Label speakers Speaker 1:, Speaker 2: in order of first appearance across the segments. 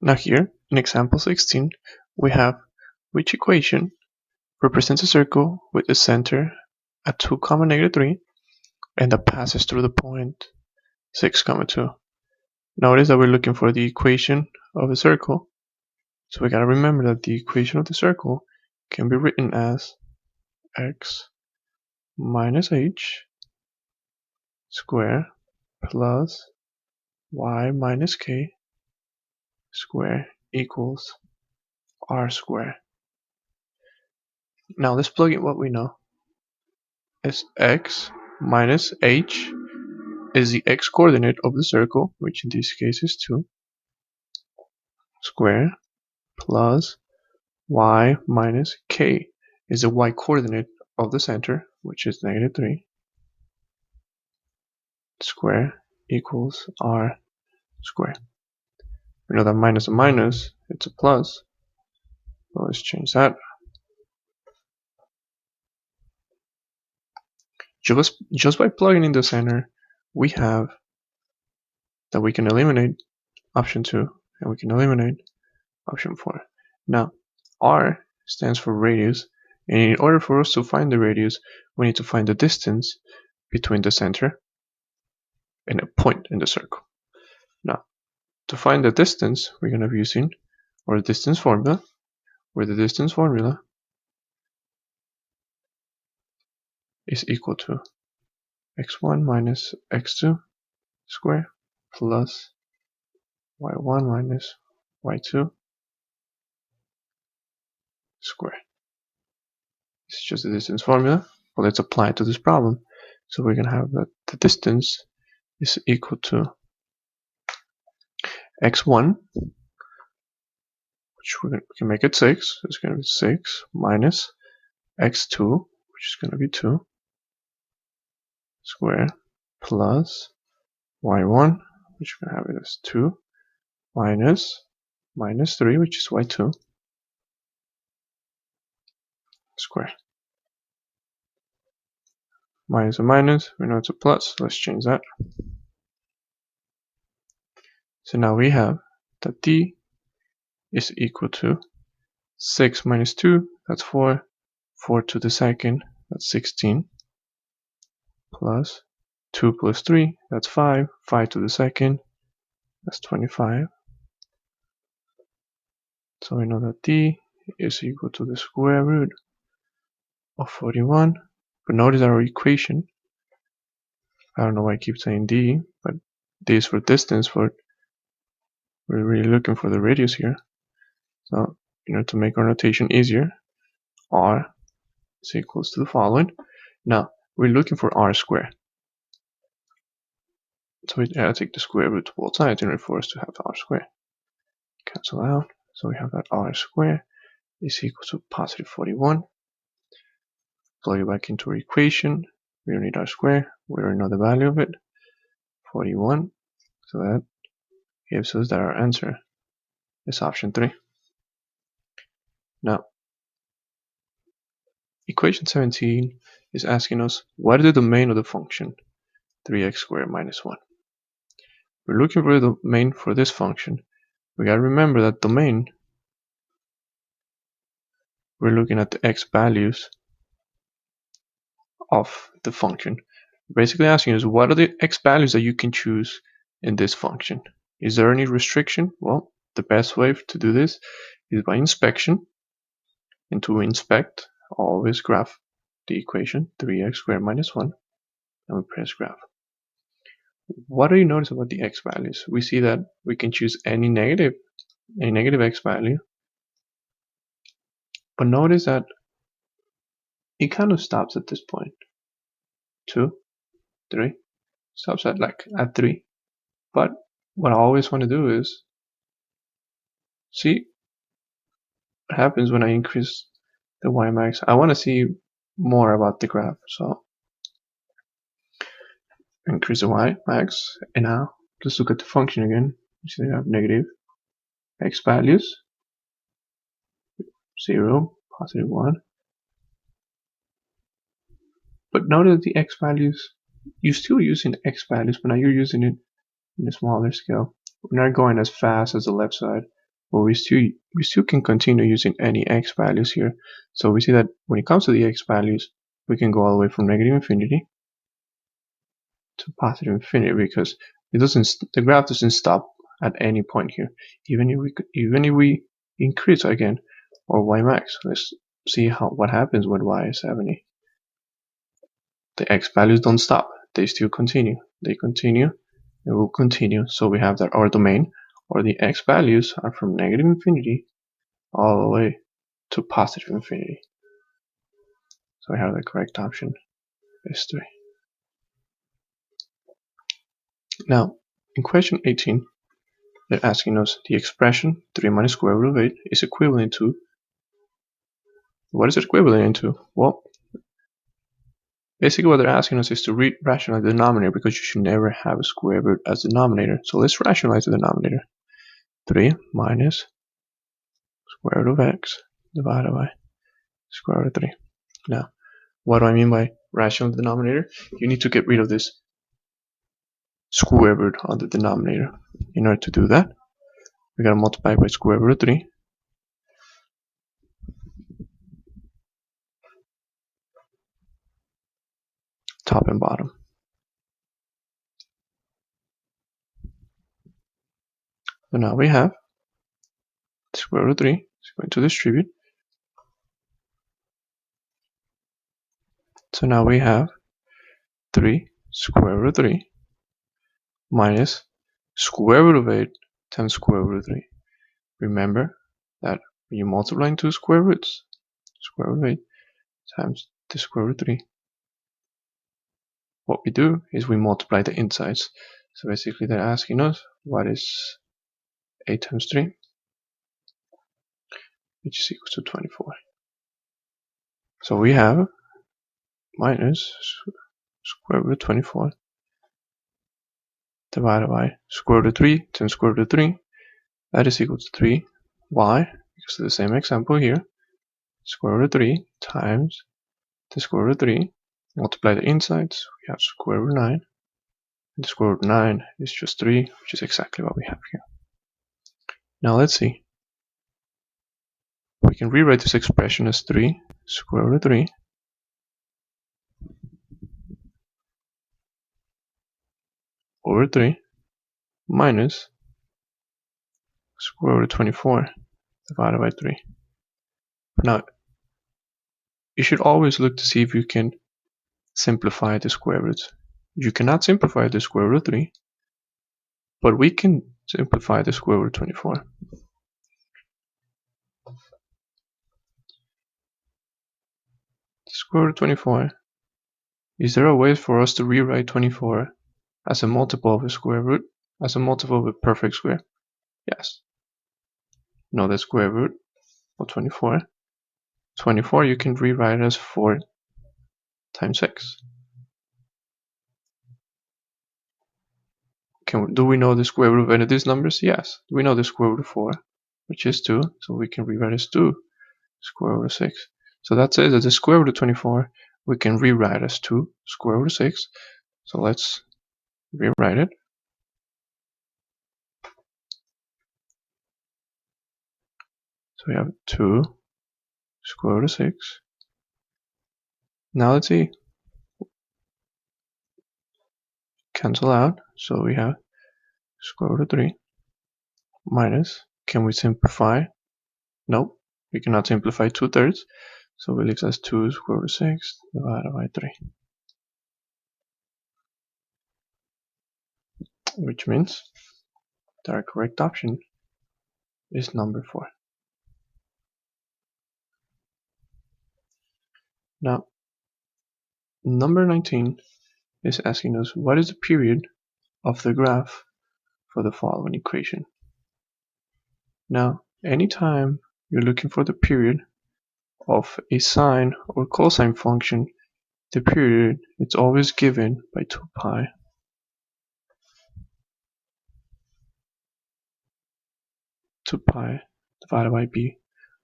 Speaker 1: Now here, in example 16, we have which equation represents a circle with a center at 2, -3 and that passes through the point 6, 2. Notice that we're looking for the equation of a circle, so we gotta remember that the equation of the circle can be written as x minus h square plus y minus k square equals r square. Now let's plug in what we know. Is x minus h is the x coordinate of the circle, which in this case is 2, square plus y minus k is the y coordinate of the center, which is -3, square equals r square. We know that minus a minus, it's a plus. So let's change that. Just by plugging in the center, we have that we can eliminate option 2 and we can eliminate option 4. Now, r stands for radius, and in order for us to find the radius, we need to find the distance between the center and a point in the circle. Now, to find the distance, we're going to be using our distance formula, where the distance formula is equal to x1 minus x2 square plus y1 minus y2 square. It's just the distance formula, but let's apply it to this problem. So we're going to have that the distance is equal to x1, which we can make it 6, so it's going to be 6 minus x2, which is going to be 2 square plus y1, which we're going to have it as 2 minus 3, which is y2 square. Minus a minus, we know it's a plus, so let's change that. So now we have that d is equal to 6 minus 2, that's 4, 4 to the second, that's 16, plus 2 plus 3, that's 5, 5 to the second, that's 25. So we know that d is equal to the square root of 41. But notice our equation, I don't know why I keep saying d, but d is for distance, we're really looking for the radius here. So in order to make our notation easier, r is equals to the following. Now we're looking for r squared, so we gotta take the square root of both sides in order for us to have r squared. Cancel out, so we have that r squared is equal to positive 41. Plug it back into our equation. We don't need r squared, we already know the value of it, 41. So that gives us that our answer is option 3. Now, equation 17 is asking us what is the domain of the function 3x squared minus 1. We're looking for the domain for this function. We gotta remember that domain, we're looking at the x values of the function. Basically asking us what are the x values that you can choose in this function. Is there any restriction? Well, the best way to do this is by inspection. And to inspect, always graph the equation 3x squared minus 1 and we press graph. What do you notice about the x values? We see that we can choose any negative x value, but notice that it kind of stops at this point. 2, 3, stops at at 3. But what I always want to do is see what happens when I increase the y max. I want to see more about the graph, so increase the y max, and now let's look at the function again. You see we have negative x values, 0, positive 1. But notice the x values, you're still using x values, but now you're using it in a smaller scale. We're not going as fast as the left side. but we still can continue using any x values here. So we see that when it comes to the x values, we can go all the way from negative infinity to positive infinity, because the graph doesn't stop at any point here. Even if we increase again or y max, let's see what happens when y is 70. The x values don't stop; they still continue. They continue. It will continue. So we have that our domain, or the x values, are from negative infinity all the way to positive infinity. So we have the correct option is 3. Now, in question 18, they're asking us the expression 3 minus square root of 8 is equivalent to. What is it equivalent to? Well, basically what they're asking us is to rationalize the denominator, because you should never have a square root as denominator. So let's rationalize the denominator. 3 minus square root of x divided by square root of 3. Now, what do I mean by rational denominator? You need to get rid of this square root on the denominator. In order to do that, we gotta multiply by square root of 3. Top and bottom. So now we have square root of 3 is going to distribute. So now we have 3 square root of 3 minus square root of 8 times square root of 3. Remember that when you multiply into square roots, square root of 8 times the square root of 3, what we do is we multiply the insides. So basically they're asking us what is 8 times 3, which is equal to 24. So we have minus square root of 24 divided by square root of 3 times square root of 3. That is equal to 3. Why? Because of the same example here. Square root of 3 times the square root of 3. Multiply the insides. We have square root of 9. And the square root of 9 is just 3, which is exactly what we have here. Now let's see. We can rewrite this expression as 3 square root of 3 over 3 minus square root of 24 divided by 3. Now, you should always look to see if you can simplify the square roots. You cannot simplify the square root of 3, but we can simplify the square root of 24. The square root of 24. Is there a way for us to rewrite 24 as a multiple of a square root, as a multiple of a perfect square? Yes. Know the square root of 24. 24 you can rewrite as 4 times 6. Do we know the square root of any of these numbers? Yes. Do we know the square root of 4, which is 2, so we can rewrite as 2 square root of 6. So that says that the square root of 24 we can rewrite as 2 square root of 6. So let's rewrite it. So we have 2 square root of 6. Now let's see. Cancel out. So we have square root of 3 minus. Can we simplify? Nope. We cannot simplify 2/3. So we leave as 2 square root of 6 divided by 3. Which means that our correct option is number 4. Now, number 19 is asking us what is the period of the graph for the following equation. Now, anytime you're looking for the period of a sine or cosine function, the period is always given by 2 pi divided by b,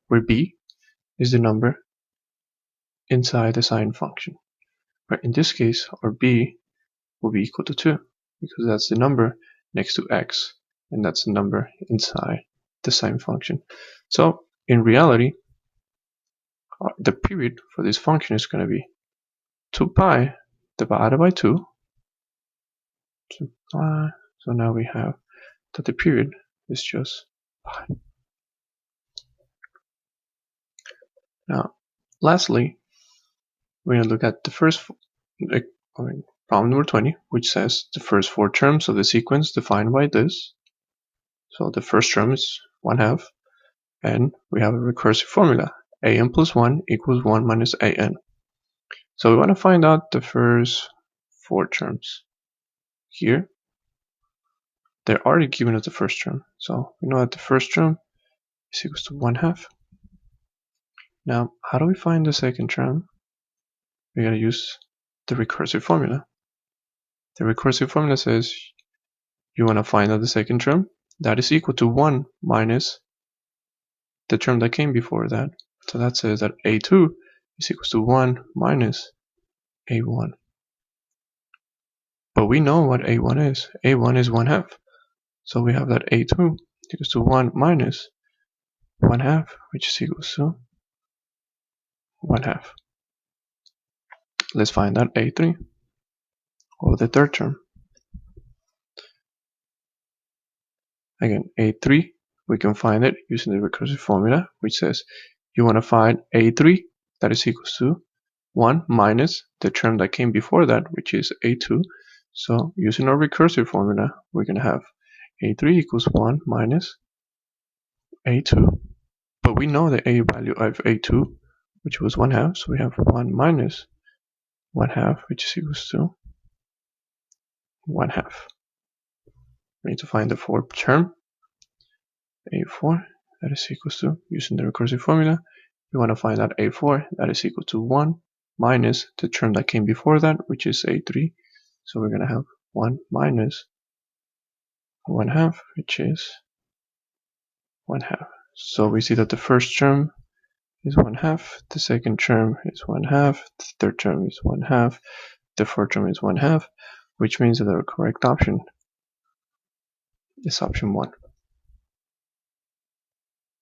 Speaker 1: where b is the number inside the sine function. But in this case, our b will be equal to 2, because that's the number next to x, and that's the number inside the sine function. So in reality, the period for this function is going to be 2 pi divided by 2. 2 pi. So now we have that the period is just pi. Now, lastly, we're going to look at the first problem number 20, which says the first 4 terms of the sequence defined by this. So the first term is 1/2, and we have a recursive formula. an plus 1 equals 1 minus an. So we want to find out the first 4 terms. Here, they're already given us the first term. So we know that the first term is equals to 1/2. Now, how do we find the second term? We're going to use the recursive formula. The recursive formula says you want to find out the second term. That is equal to 1 minus the term that came before that. So that says that a2 is equals to 1 minus a1. But we know what a1 is. a1 is 1/2. So we have that a2 equals to 1 minus 1/2, which is equals to 1/2. Let's find out a3, or the third term. Again, a3, we can find it using the recursive formula, which says you want to find a3, that is equals to 1 minus the term that came before that, which is a2. So using our recursive formula, we're going to have a3 equals 1 minus a2. But we know the a value of a2, which was 1/2, so we have 1 minus 1/2, which is equals to 1/2. We need to find the fourth term, a4, that is equals to, using the recursive formula, we want to find out a4, that is equal to 1 minus the term that came before that, which is a3. So we're going to have 1 minus 1/2, which is 1/2. So we see that the first term is 1/2, the second term is 1/2, the third term is 1/2, the fourth term is 1/2, which means that our correct option is option 1.